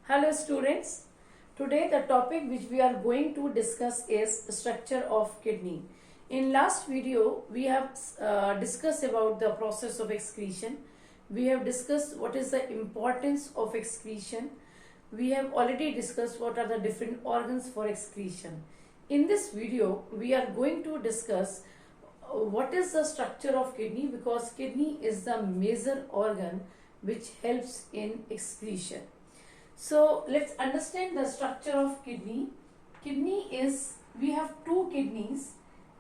Hello students, today the topic which we are going to discuss is structure of kidney. In last video we have discussed about the process of excretion. We have discussed what is the importance of excretion. We have already discussed what are the different organs for excretion. In this video we are going to discuss what is the structure of kidney, because kidney is the major organ which helps in excretion. So let's understand the structure of kidney. We have two kidneys,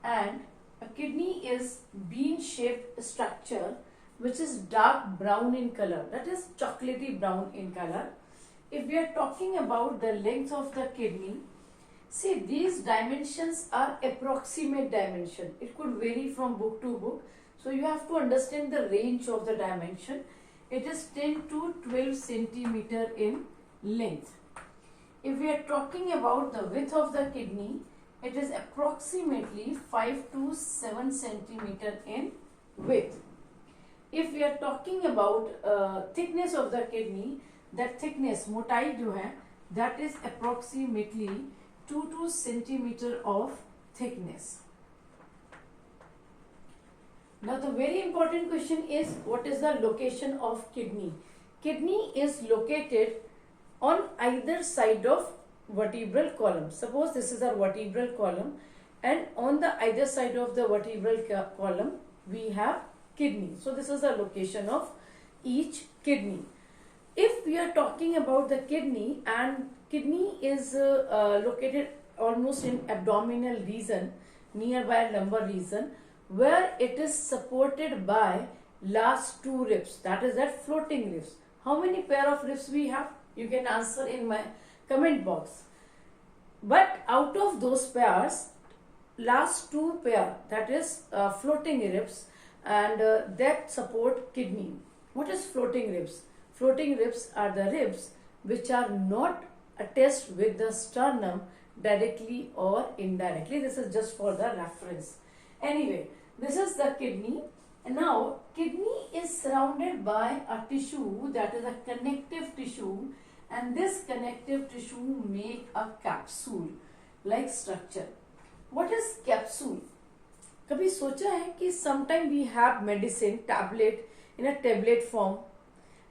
and a kidney is bean shaped structure which is dark brown in color, that is chocolatey brown in color. If we are talking about the length of the kidney, see, these dimensions are approximate dimension. It could vary from book to book. So you have to understand the range of the dimension. It is 10 to 12 centimeter in length. If we are talking about the width of the kidney, it is approximately 5 to 7 centimeter in width. If we are talking about thickness of the kidney, that thickness, मोटाई जो है, that is approximately 2 to centimeter of thickness. Now the very important question is, what is the location of kidney? Kidney is located on either side of vertebral column. Suppose this is our vertebral column, and on the either side of the vertebral column we have kidney. So this is the location of each kidney. If we are talking about the kidney, and kidney is located almost in abdominal region, nearby lumbar region, where it is supported by last two ribs, that is that floating ribs. How many pair of ribs we have? You can answer in my comment box. But out of those pairs, last two pair, that is floating ribs, and that support kidney. What is floating ribs? Floating ribs are the ribs which are not attached with the sternum directly or indirectly. This is just for the reference. Anyway, this is the kidney. And now kidney is surrounded by a tissue, that is a connective tissue, and this connective tissue make a capsule like structure. What is capsule? कभी सोचा है कि sometime we have medicine tablet in a tablet form,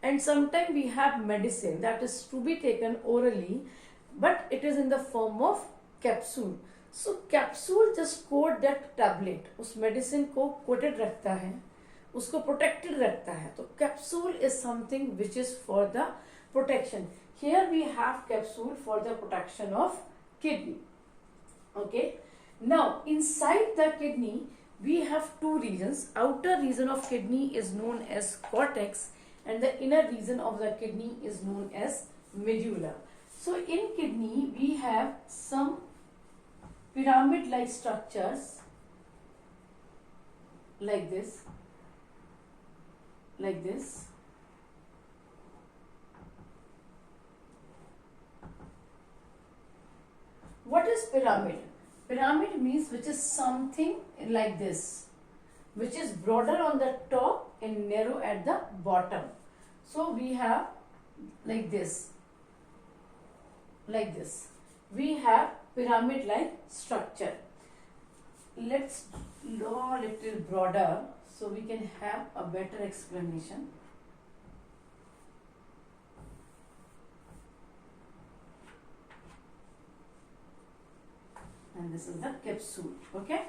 and sometime we have medicine that is to be taken orally, but it is in the form of capsule. So capsule just coat that tablet, उस medicine को coated रखता है, उसको protected रखता है. तो capsule is something which is for the protection. Here we have capsule for the protection of kidney. Okay. Now inside the kidney we have two regions. Outer region of kidney is known as cortex, and the inner region of the kidney is known as medulla. So in kidney we have some pyramid like structures like this. What is pyramid? Pyramid means which is something like this, which is broader on the top and narrow at the bottom. So we have like this. We have pyramid like structure. Let's draw a little broader so we can have a better explanation. And this is the capsule. Okay.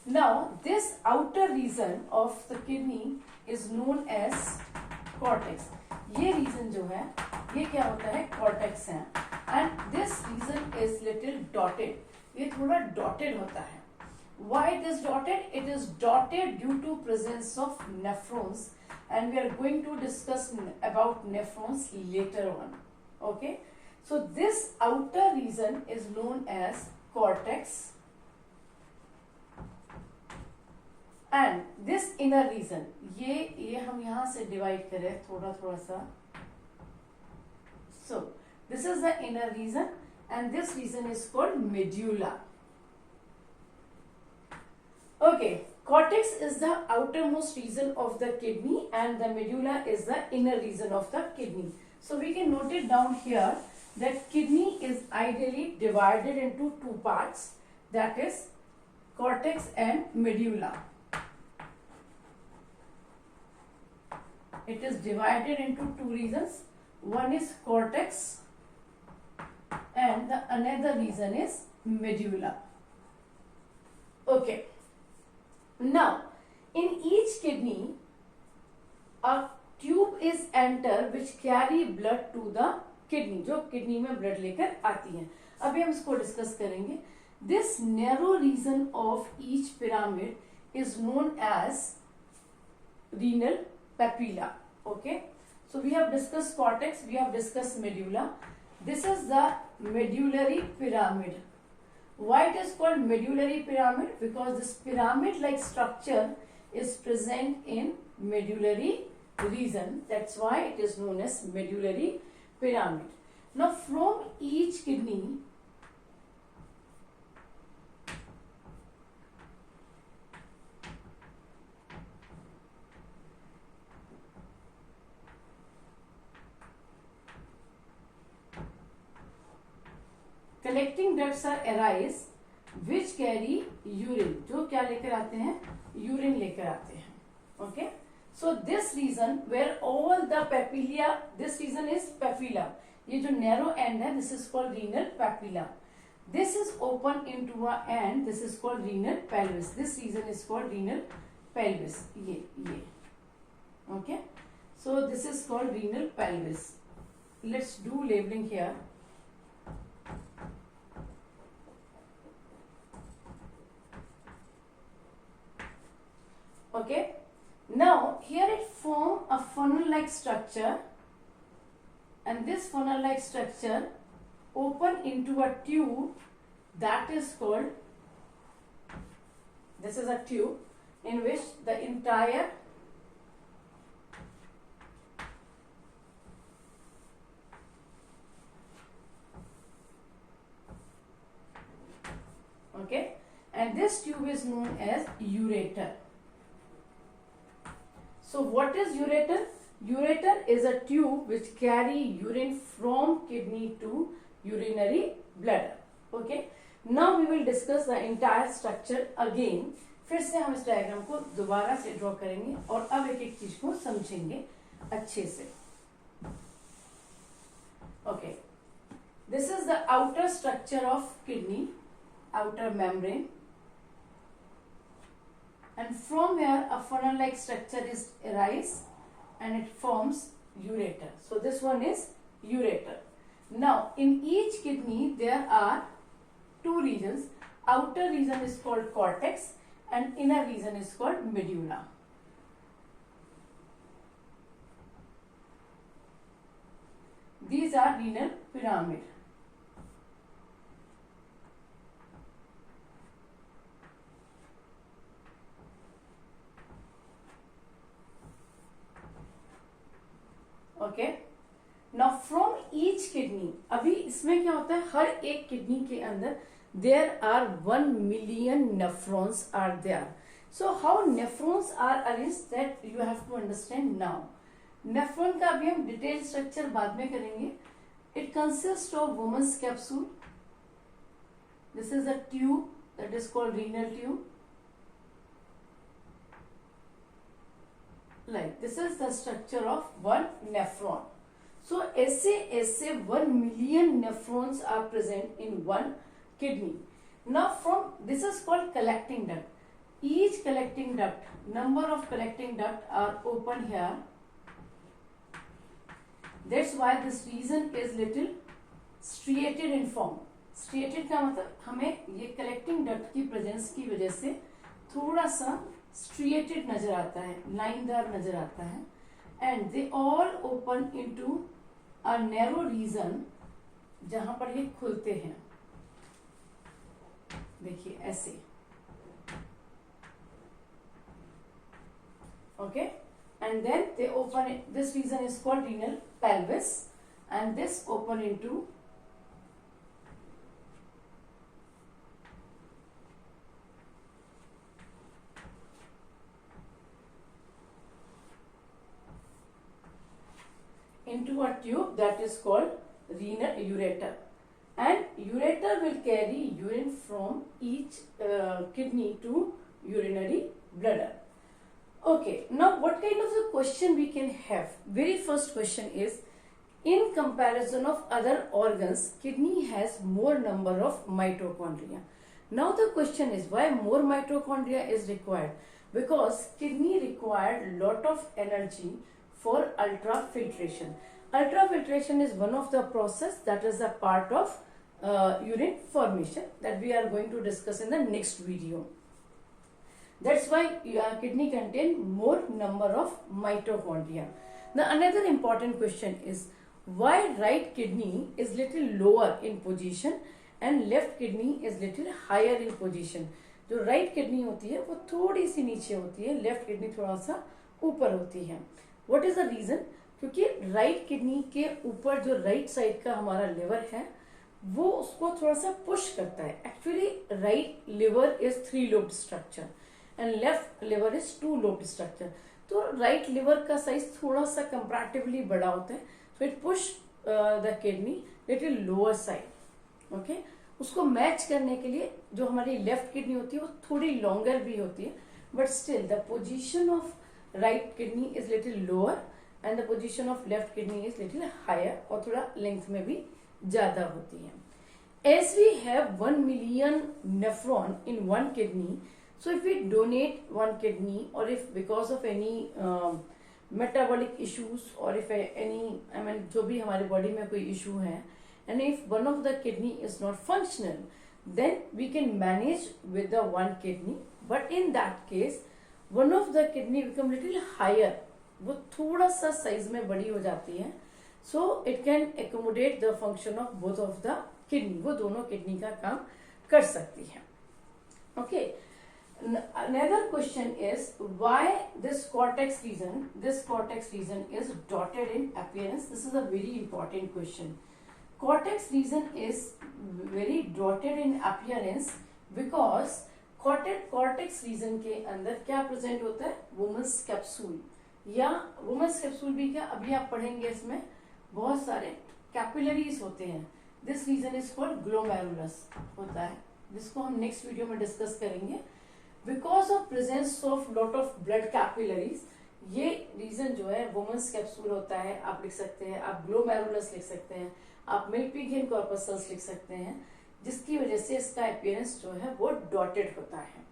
Now this outer region of the kidney is known as cortex. ये region जो है, ये क्या होता है? Cortex है. And this region is little dotted. ये थोड़ा dotted होता है. Why it is dotted? It is dotted due to presence of nephrons, and we are going to discuss about nephrons later on. Okay. So this outer region is known as cortex, and this inner region, ये हम यहाँ से divide करें थोड़ा सा. So this is the inner region, and this region is called medulla. Okay, cortex is the outermost region of the kidney, and the medulla is the inner region of the kidney. So we can note it down here that kidney is ideally divided into two parts, that is cortex and medulla. It is divided into two regions. One is cortex and the another region is medulla. Okay. Now, in each kidney, a tube is enter which carry blood to the kidney, जो kidney में blood लेकर आती है. अभी हम इसको discuss करेंगे. This narrow region of each pyramid is known as renal papilla. Okay, so we have discussed cortex, we have discussed medulla. This is the medullary pyramid. Why it is called medullary pyramid? Because this pyramid like structure is present in medullary region. That's why it is known as medullary pyramid. Now from each kidney, collecting ducts are arise which carry urine. जो क्या लेकर आते हैं? Urine लेकर आते हैं. Okay, so this region where all the papilla, this region is papilla. ये जो narrow end है, this is called renal papilla. This is open into a end, this is called renal pelvis. This region is called renal pelvis. ये okay, so this is called renal pelvis. Let's do labeling here. Okay, now here it form a funnel like structure, and this funnel like structure open into a tube that is called, this is a tube in which the entire okay, and this tube is known as ureter. So what is ureter? Ureter is a tube which carry urine from kidney to urinary bladder. Okay. Now we will discuss the entire structure again. फिर से हम इस diagram को दोबारा से draw करेंगे और अब एक एक चीज को समझेंगे अच्छे से. Okay. This is the outer structure of kidney, outer membrane. And from here a funnel like structure is arise and it forms ureter. So this one is ureter. Now in each kidney there are two regions. Outer region is called cortex and inner region is called medulla. These are renal pyramid. Okay. Now from each kidney, अभी इसमें क्या होता है, हर एक kidney के अंदर there are 1 million nephrons are there. So how nephrons are arranged, that you have to understand now. Nephron का अभी हम डिटेल स्ट्रक्चर बाद में करेंगे. It consists of woman's capsule. This is a tube that is called renal tube. Like this is the structure of one nephron. So ऐसे 1 million nephrons are present in one kidney. Now from this is called collecting duct. Each collecting duct, number of collecting duct are open here. That's why this region is little striated in form. Striated का मतलब हमें ये collecting duct की presence की वजह से थोड़ा सा striated नजर आता है, लाइनदार नजर आता है, and they all open into a narrow region जहां पर ये खुलते हैं. देखिए ऐसे. Okay, and then they open it. This region is called renal pelvis, and this open into a tube that is called renal ureter, and ureter will carry urine from each kidney to urinary bladder. Okay, now what kind of a question we can have? Very first question is, in comparison of other organs, kidney has more number of mitochondria. Now the question is, why more mitochondria is required? Because kidney required lot of energy for ultrafiltration. Ultrafiltration is one of the process that is a part of urine formation that we are going to discuss in the next video. That's why kidney contain more number of mitochondria. Now another important question is, why right kidney is little lower in position and left kidney is little higher in position? जो right kidney होती है वो थोड़ी सी नीचे होती है, left kidney थोड़ा सा ऊपर होती है. What is the reason? क्योंकि राइट किडनी के ऊपर जो राइट साइड का हमारा लिवर है वो उसको थोड़ा सा पुश करता है. Actually right liver is 3 lobed structure and left liver is 2 lobed structure. तो राइट लिवर का साइज थोड़ा सा कंपैरेटिवली बड़ा होता है, so it push the kidney little lower side. Okay, उसको मैच करने के लिए जो हमारी लेफ्ट किडनी होती है वो थोड़ी लॉन्गर भी होती है, but still the position of right kidney is little lower and the position of left kidney is little higher, और थोड़ा लेंथ में भी ज्यादा होती है. As we have 1 million nephron in 1 kidney, so if we donate 1 kidney, or if because of any metabolic issues, or if any जो भी हमारे बॉडी में कोई इशू है, and if one of the kidney is not functional, then we can manage with the 1 kidney. But in that case, one of the kidney become little higher, वो थोड़ा सा size में बड़ी हो जाती है, so it can accommodate the function of both of the kidney. वो दोनों किडनी का काम कर सकती है. Okay. Another question is, why this cortex region is dotted in appearance? This is a very important question. Cortex region is very dotted in appearance because cortex region के अंदर क्या प्रेजेंट होता है? वुमेन्स कैप्सूल, या women's capsule भी क्या अभी आप पढ़ेंगे, इसमें बहुत सारे कैपिलरीज होते हैं. This region is called glomerulus होता है, जिसको हम नेक्स्ट वीडियो में डिस्कस करेंगे. Because of presence of lot of blood capillaries, ये रीजन जो है वुमेन्स कैप्सूल होता है. आप लिख सकते हैं, आप ग्लोमेरुलस लिख सकते हैं, आप मिल्पीगियन कॉर्पसल्स लिख सकते हैं, जिसकी वजह से इसका अपीयरेंस जो है वो डॉटेड होता है.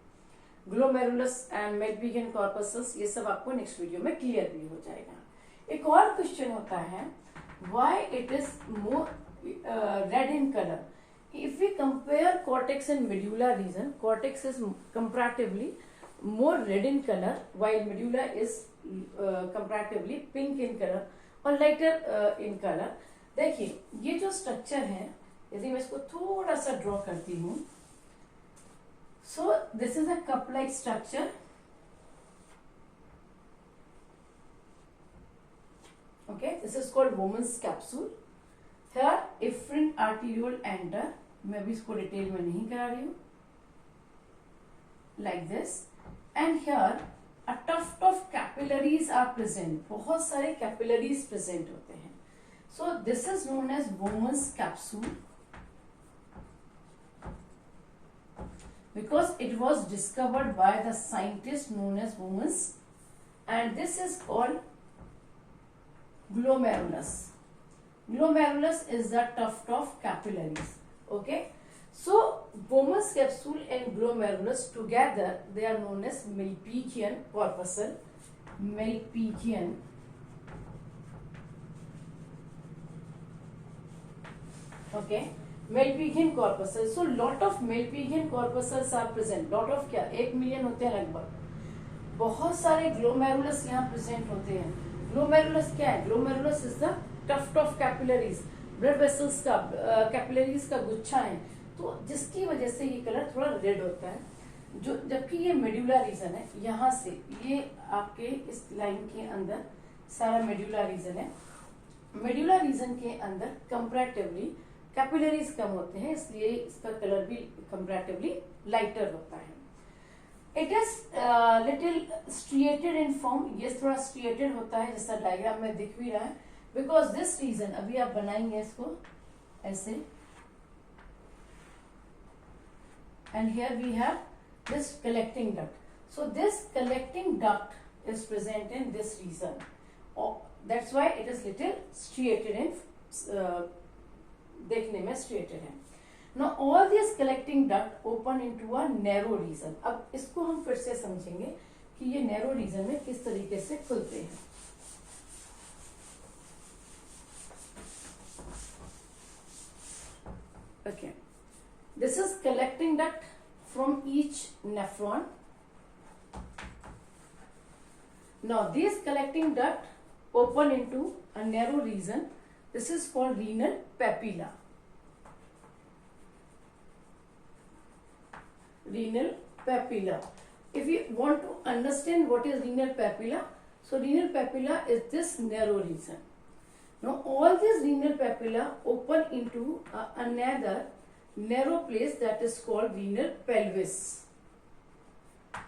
ग्लोमेरुलस एंड मिल्पीगियन कॉर्पसल्स, ये सब आपको नेक्स्ट वीडियो में क्लियर भी हो जाएगा. एक और क्वेश्चन होता है, why it is more red in colour? If we compare cortex and medulla region, cortex is comparatively more red in color, while medulla is comparatively pink in color or lighter in color. देखिए ये जो structure है, यदि मैं इसको थोड़ा सा draw करती हूँ, so this is a cup-like structure. Okay, this is called woman's capsule. Here efferent arteriole enter. मैं भी इसको डिटेल में नहीं करा रही हूँ. Like this, and here a tuft of capillaries are present. बहुत सारे capillaries present होते हैं. So this is known as Bowman's capsule because it was discovered by the scientist known as Bowman's, and this is called glomerulus. Glomerulus is the tuft of capillaries. Okay, so Bowman's capsule and glomerulus together, they are known as Malpighian corpuscle. Malpighian. Okay, Malpighian corpuscle. So lot of Malpighian corpuscles are present. Lot of क्या? 1 million होते हैं लगभग. बहुत सारे glomerulus यहाँ present होते हैं. Glomerulus क्या है? Glomerulus is the tuft of capillaries. Blood vessels का कैपिलरीज का गुच्छा है, तो जिसकी वजह से ये कलर थोड़ा रेड होता है. जो जबकि ये मेड्यूला रीजन है, यहाँ से ये आपके इस लाइन के अंदर सारा मेड्यूला रीजन है. मेड्यूला रीजन के अंदर कंपैरेटिवली कैपिलरीज कम होते हैं, इसलिए इसका कलर भी कंपैरेटिवली लाइटर होता है. It is little striated in form. ये थोड़ा स्ट्रिएटेड होता है, जैसा डायग्राम में दिख भी रहा है. बिकॉज दिस रीजन, अभी आप बनाएंगे इसको ऐसे, and here we have this collecting duct. So this collecting duct is present in this region. That's why it is little striated in, देखने में स्ट्रिएटेड है. Now all these collecting duct open into a narrow region. अब इसको हम फिर से समझेंगे कि ये narrow region में किस तरीके से खुलते हैं. Okay, this is collecting duct from each nephron. Now these collecting duct open into a narrow region. This is called renal papilla. Renal papilla. If you want to understand what is renal papilla, so renal papilla is this narrow region. Now all these renal papilla open into another narrow place that is called renal pelvis.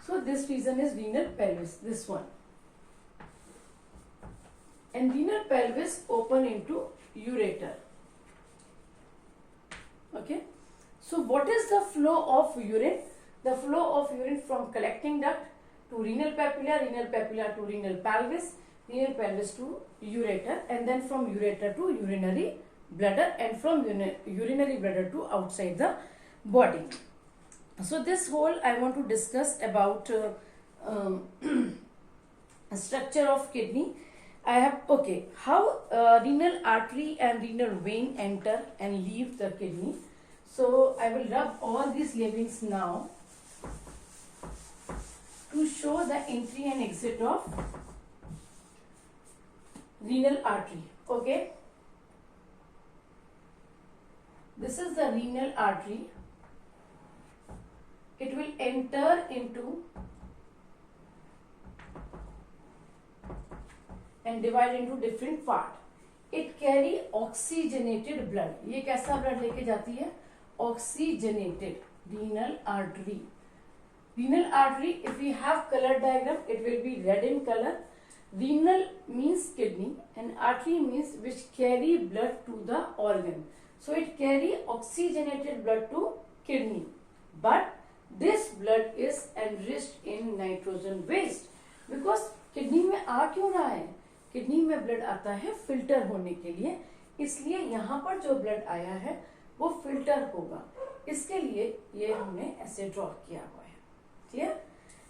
So this region is renal pelvis, this one. And renal pelvis open into ureter. Okay. So what is the flow of urine? The flow of urine from collecting duct to renal papilla to renal pelvis to ureter, and then from ureter to urinary bladder, and from urinary bladder to outside the body. So this whole I want to discuss about structure of kidney. I have, okay, how renal artery and renal vein enter and leave the kidney. So I will rub all these leavings now to show the entry and exit of renal artery. Okay, this is the renal artery. It will enter into and divide into different part. It carry oxygenated blood. ये कैसा blood लेके जाती है? Oxygenated renal artery. Renal artery, if we have color diagram, it will be red in color. Renal means kidney and artery means which carry blood to the organ. So it carry oxygenated blood to kidney. But this blood is enriched in nitrogen waste. Because kidney में आ क्यों रहा है? Kidney में blood आता है filter होने के लिए, इसलिए यहाँ पर जो ब्लड आया है वो फिल्टर होगा, इसके लिए ये हमने ऐसे ड्रॉ किया हुआ है. Clear?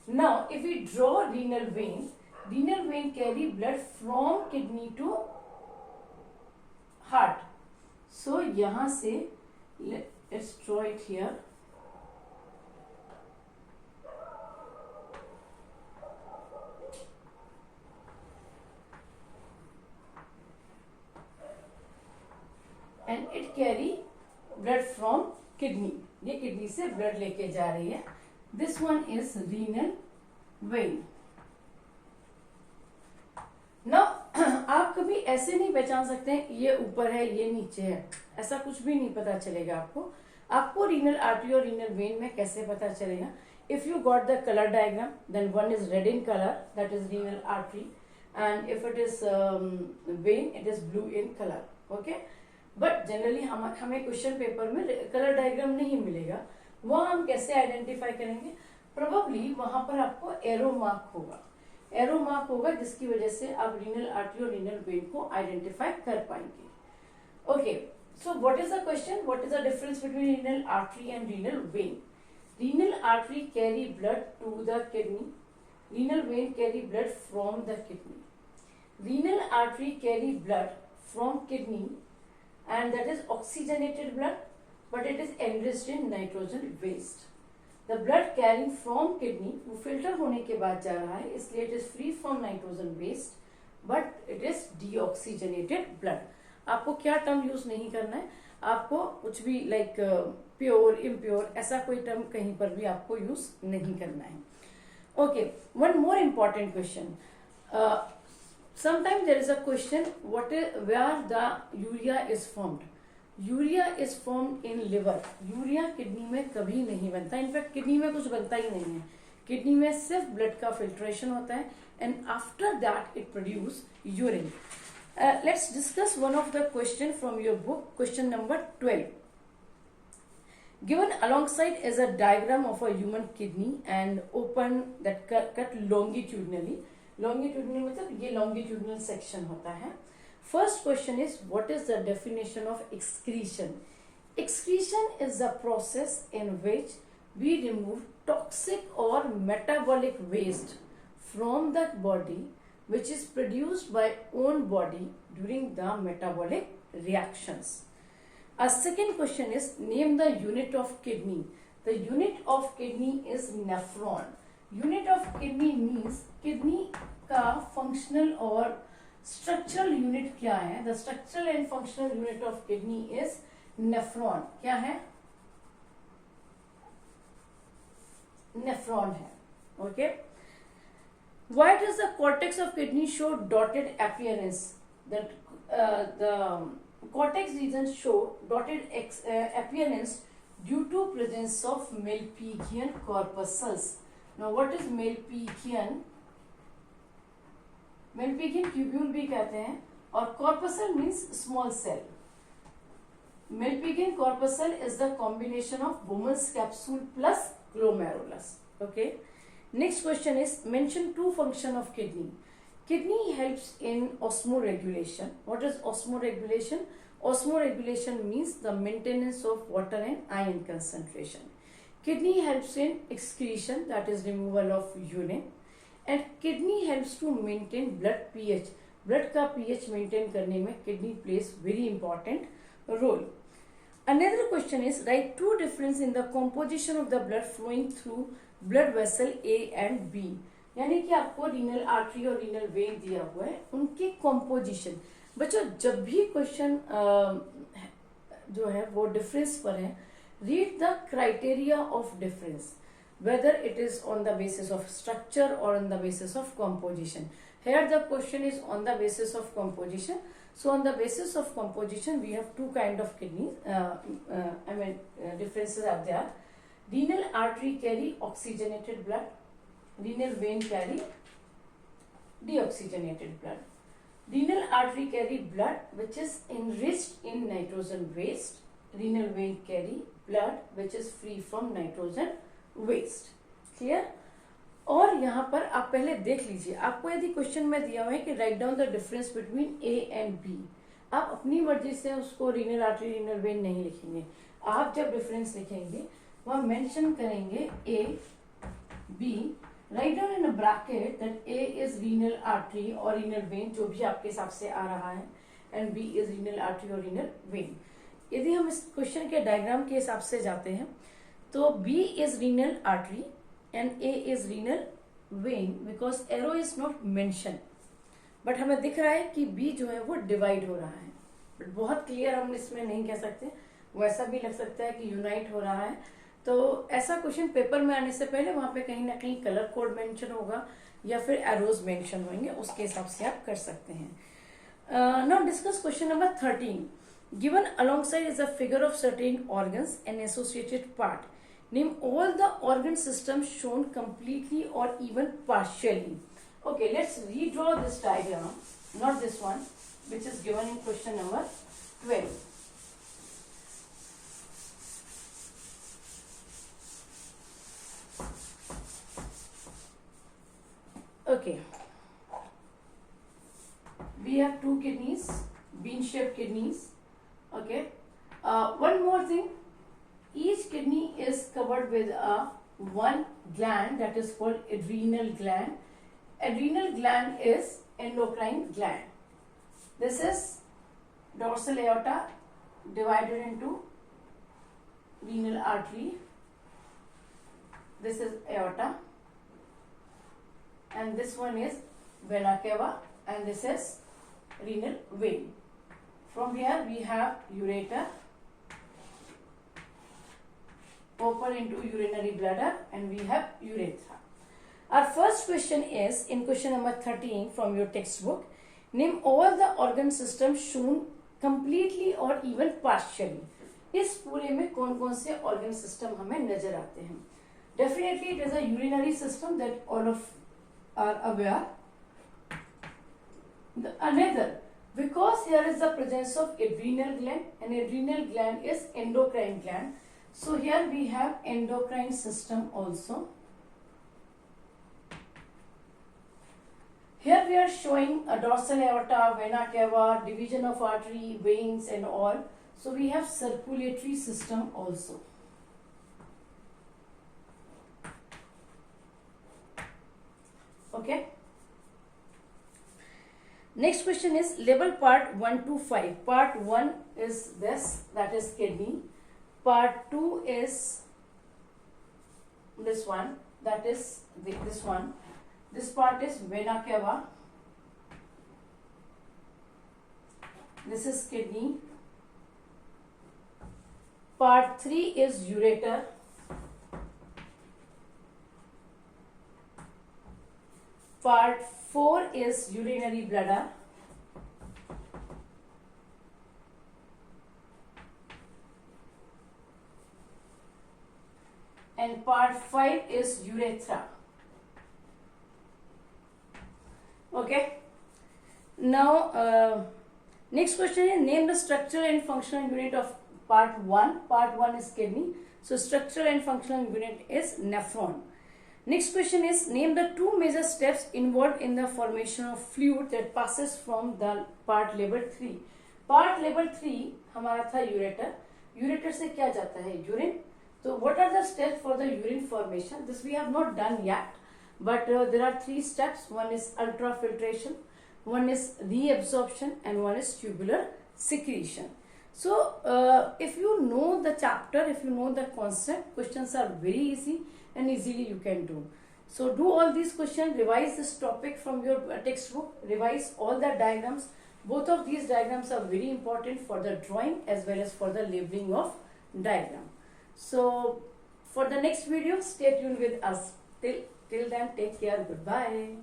Now if we draw renal vein carry blood from kidney to heart. So यहां से let's draw it here. And it carry blood from kidney. ये किडनी से ब्लड लेके जा रही है. This one is renal vein. Now आप कभी ऐसे नहीं पहचान सकते हैं ये ऊपर है ये नीचे है, ऐसा कुछ भी नहीं पता चलेगा आपको. आपको रीनल आर्टरी और रीनल वेन में कैसे पता चलेगा? If you got the colour diagram, then one is red in colour, that is renal artery, and if it is vein, it is blue in colour. Okay, but generally हमें question paper में colour diagram नहीं मिलेगा. वह हम कैसे identify करेंगे? Probably वहां पर आपको एरो मार्क होगा, जिसकी वजह से आप रीनल आर्टरी और रीनल वेन को आइडेंटिफाई कर पाएंगे. Okay, so what is the question? What is the difference between renal artery and renal vein? Renal artery carry blood to the kidney, renal vein carry blood from the kidney. Renal artery carry blood from kidney and that is oxygenated blood, but it is enriched in nitrogen waste. The blood carrying from kidney वो filter होने के बाद जा रहा है, इसलिए it is free from nitrogen waste, but it is deoxygenated blood. आपको क्या टर्म यूज नहीं करना है, आपको कुछ भी लाइक प्योर इम्प्योर ऐसा कोई टर्म कहीं पर भी आपको यूज नहीं करना है. Okay, one more important question. Sometimes there is a question, where the urea is formed. Urea is formed in liver. Urea kidney में कभी नहीं बनता. इनफैक्ट किडनी में कुछ बनता ही नहीं है. किडनी में सिर्फ ब्लड का फिल्ट्रेशन होता है, and after that it produce urine. Let's discuss one of the question from your book, question number 12. Given alongside is a diagram of a human kidney and open that cut longitudinally. Longitudinal मतलब ये longitudinal section होता है. First question is, what is the definition of excretion? Excretion is the process in which we remove toxic or metabolic waste from the body which is produced by own body during the metabolic reactions. Our second question is, name the unit of kidney. The unit of kidney is nephron. Unit of kidney means kidney का functional और structural unit क्या है? The structural and functional unit of kidney is nephron. क्या है? Nephron है. Okay. Why does the cortex of kidney show dotted appearance? That the cortex region show dotted appearance due to presence of Malpighian corpuscles. Now, what is Malpighian? Malpighian tubule भी कहते हैं और corpuscle means small cell. Malpighian corpuscle is the combination of Bowman's capsule plus glomerulus. Okay. Next question is, mention two functions of kidney. Kidney helps in osmoregulation. What is osmoregulation? Osmoregulation means the maintenance of water and ion concentration. Kidney helps in excretion, that is removal of urine. And kidney helps to maintain blood pH. Blood का pH maintain करने में kidney plays very important role. Another question is, write two difference in the composition of the blood flowing through blood vessel A and B. यानी कि आपको renal artery और renal when दिया हुआ है, उनकी कॉम्पोजिशन. बच्चों जब भी क्वेश्चन जो है वो डिफरेंस पर है, read the criteria of difference, whether it is on the basis of structure or on the basis of composition. Here the question is on the basis of composition. So on the basis of composition we have two kind of kidneys. Differences are there. Renal artery carry oxygenated blood. Renal vein carry deoxygenated blood. Renal artery carry blood which is enriched in nitrogen waste. Renal vein carry blood which is free from nitrogen waste. Clear? और यहाँ पर आप पहले देख लीजिए, आपको यदि question में दिया हुआ है कि write down the difference between A and B, आप अपनी मर्जी से उसको रीनल आर्टरी रीनल वेन नहीं लिखेंगे. आप जब डिफरेंस लिखेंगे वहाँ मेंशन करेंगे A B, write down in a bracket that A is renal artery और रीनल वेन जो भी आपके हिसाब से आ रहा है, and B is renal artery और रीनल वेन. यदि हम इस क्वेश्चन के डायग्राम के हिसाब से जाते हैं तो B is renal artery and A is renal vein because arrow is not mentioned. But हमें दिख रहा है कि B जो है वो डिवाइड हो रहा है, बट बहुत क्लियर हम इसमें नहीं कह सकते. वैसा भी लग सकता है कि यूनाइट हो रहा है. तो ऐसा क्वेश्चन पेपर में आने से पहले वहां पे कहीं ना कहीं कलर कोड मेंशन होगा या फिर एरोज मेंशन होंगे, उसके हिसाब से आप कर सकते हैं. Now discuss question number 13. Given alongside is a figure of certain organs and associated part. Name all the organ systems shown completely or even partially. Okay, let's redraw this diagram, not this one, which is given in question number 12. Okay. We have two kidneys, bean-shaped kidneys. Okay. One more thing. Each kidney is covered with one gland that is called adrenal gland. Adrenal gland is endocrine gland. This is dorsal aorta divided into renal artery. This is aorta, and this one is vena cava, and this is renal vein. From here we have ureter, open into urinary bladder, and we have urethra. Our first question is in question number 13 from your textbook. Name all the organ systems shown completely or even partially. इस पूरे में कौन कौन से organ system हमें नजर आते हैं? Definitely it is a urinary system that all of are aware. Another, Because here is the presence of adrenal gland, and adrenal gland is endocrine gland. So here we have endocrine system also. Here we are showing a dorsal aorta, vena cava, division of artery, veins and all. So we have circulatory system also. Okay. Next question is label part 1 to 5. Part 1 is this, that is kidney. Part 2 is this one, that is this one. This part is vena cava. This is kidney. Part 3 is ureter. Part 4 is urinary bladder. And part 5 is urethra. Okay. Now, next question is name the structural and functional unit of part 1. Part 1 is kidney. So, structural and functional unit is nephron. Next question is name the two major steps involved in the formation of fluid that passes from the part label 3. Part label 3 हमारा था ureter. Ureter से क्या जाता है? Urine. So what are the steps for the urine formation? This we have not done yet, but there are 3 steps. One is ultrafiltration, one is reabsorption, and one is tubular secretion. So if you know the chapter, if you know the concept, questions are very easy and easily you can do. So do all these questions, revise this topic from your textbook, revise all the diagrams. Both of these diagrams are very important for the drawing as well as for the labeling of diagram. So for the next video, stay tuned with us. Till then, take care. Goodbye.